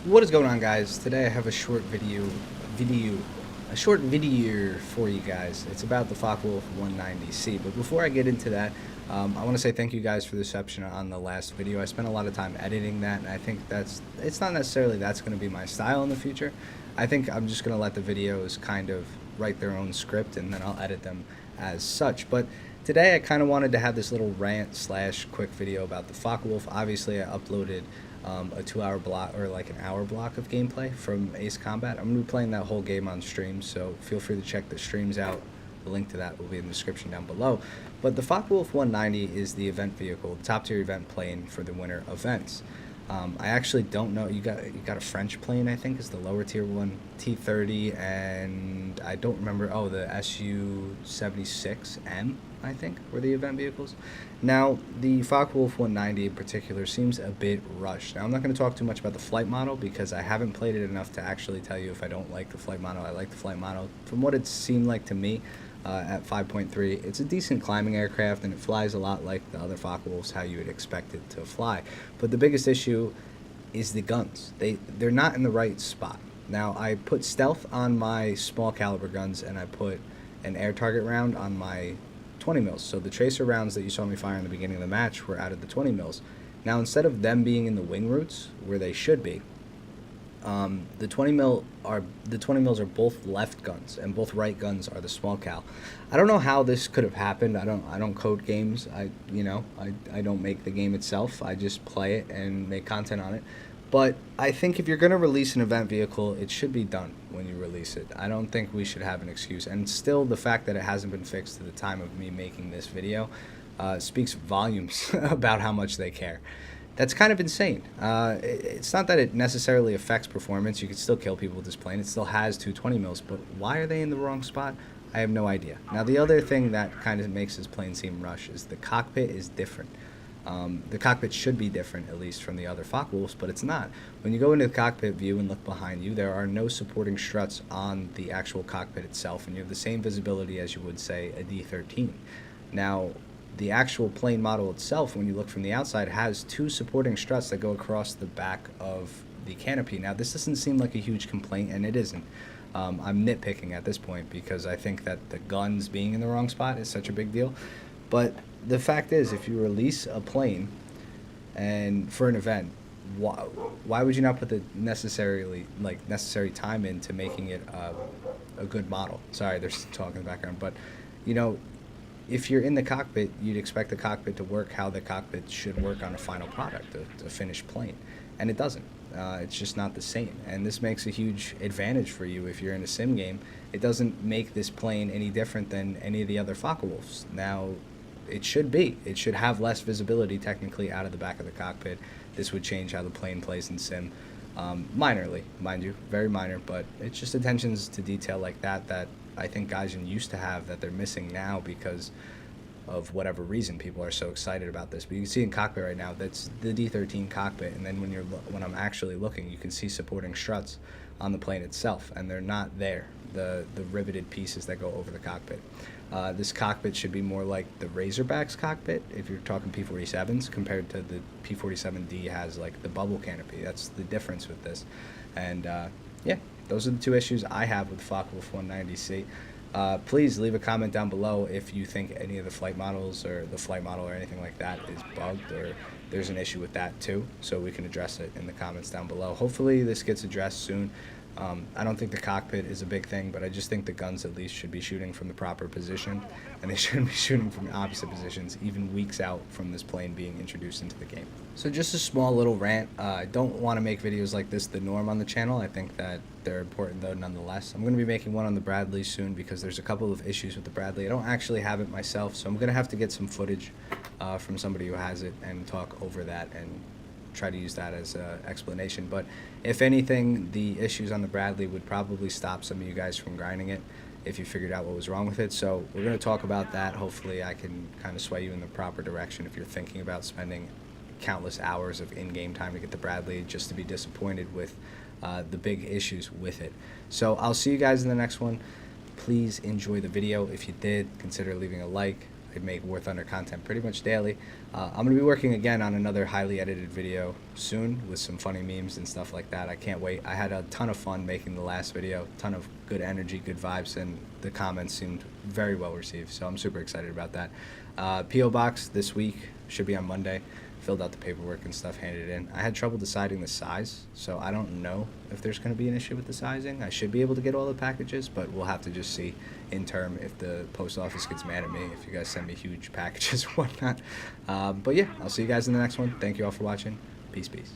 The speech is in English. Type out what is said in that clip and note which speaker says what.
Speaker 1: What is going on, guys? Today I have a short video for you guys. It's about the Fw190C. But before I get into that, I want to say thank you guys for the reception on the last video. I spent a lot of time editing that, and I think it's not necessarily that's going to be my style in the future. I think I'm just going to let the videos kind of write their own script, and then I'll edit them as such. But today I kind of wanted to have this little rant slash quick video about the Focke-Wulf. Obviously, I uploaded a 2 hour block or like an hour block of gameplay from Ace Combat. I'm going to be playing that whole game on stream, so feel free to check the streams out. The link to that will be in the description down below. But the Focke-Wulf 190 is the event vehicle, the top tier event plane for the winter events. I actually don't know. You got a French plane, I think, is the lower tier one, T30, and I don't remember. Oh, the Su-76M, I think, were the event vehicles. Now, the Focke-Wulf 190 in particular seems a bit rushed. Now, I'm not going to talk too much about the flight model because I haven't played it enough to actually tell you if I don't like the flight model. I like the flight model. From what it seemed like to me, at 5.3, it's a decent climbing aircraft, and it flies a lot like the other Focke-Wulfs, how you would expect it to fly. But the biggest issue is the guns. They're not in the right spot. Now, I put stealth on my small caliber guns, and I put an air target round on my 20 mils. So the tracer rounds that you saw me fire in the beginning of the match were out of the 20 mils. Now, instead of them being in the wing roots where they should be, the 20 mils are both left guns, and both right guns are the small cal. I don't know how this could have happened. I don't code games. I don't make the game itself. I just play it and make content on it. But I think if you're going to release an event vehicle, it should be done when you release it. I don't think we should have an excuse. And still, the fact that it hasn't been fixed to the time of me making this video speaks volumes about how much they care. That's kind of insane. It's not that it necessarily affects performance. You can still kill people with this plane. It still has 220 mils, but why are they in the wrong spot? I have no idea. Now, the other thing that kind of makes this plane seem rush is the cockpit is different. The cockpit should be different, at least from the other Focke-Wulfs, but it's not. When you go into the cockpit view and look behind you, there are no supporting struts on the actual cockpit itself, and you have the same visibility as you would, say, a D13. Now, the actual plane model itself, when you look from the outside, has two supporting struts that go across the back of the canopy. Now, this doesn't seem like a huge complaint, and it isn't. I'm nitpicking at this point because I think that the guns being in the wrong spot is such a big deal. But the fact is, if you release a plane and for an event, why would you not put the necessary time into making it a good model? Sorry, there's talk in the background, but you know, if you're in the cockpit, you'd expect the cockpit to work how the cockpit should work on a final product, a finished plane, and it doesn't. It's just not the same, and this makes a huge advantage for you if you're in a sim game. It doesn't make this plane any different than any of the other Focke-Wulfs. Now, it should be. It should have less visibility technically out of the back of the cockpit. This would change how the plane plays in sim, minorly, mind you, very minor, but it's just attentions to detail like that I think Gaijin used to have that they're missing now because of whatever reason people are so excited about this. But you can see in cockpit right now, that's the D13 cockpit, and then when I'm actually looking, you can see supporting struts on the plane itself, and they're not there, the riveted pieces that go over the cockpit. This cockpit should be more like the Razorback's cockpit, if you're talking P-47s, compared to the P-47D has like the bubble canopy. That's the difference with this. And yeah, those are the two issues I have with Focke-Wulf 190C. Please leave a comment down below if you think any of the flight models or the flight model or anything like that is bugged or there's an issue with that too, so we can address it in the comments down below. Hopefully this gets addressed soon. I don't think the cockpit is a big thing, but I just think the guns at least should be shooting from the proper position, and they shouldn't be shooting from opposite positions, even weeks out from this plane being introduced into the game. So just a small little rant. I don't want to make videos like this the norm on the channel. I think that they're important though nonetheless. I'm going to be making one on the Bradley soon because there's a couple of issues with the Bradley. I don't actually have it myself, so I'm going to have to get some footage from somebody who has it and talk over that and try to use that as an explanation. But if anything, the issues on the Bradley would probably stop some of you guys from grinding it if you figured out what was wrong with it. So we're going to talk about that. Hopefully I can kind of sway you in the proper direction if you're thinking about spending countless hours of in-game time to get the Bradley just to be disappointed with the big issues with it. So I'll see you guys in the next one. Please enjoy the video. If you did, consider leaving a like. I make War Thunder content pretty much daily. I'm going to be working again on another highly edited video soon with some funny memes and stuff like that. I can't wait. I had a ton of fun making the last video, ton of good energy, good vibes, and the comments seemed very well received, so I'm super excited about that. P.O. Box this week, should be on Monday. Filled out the paperwork and stuff, handed it in. I had trouble deciding the size, so I don't know if there's going to be an issue with the sizing. I should be able to get all the packages, but we'll have to just see in term if the post office gets mad at me, if you guys send me huge packages or whatnot. But yeah, I'll see you guys in the next one. Thank you all for watching. Peace, peace.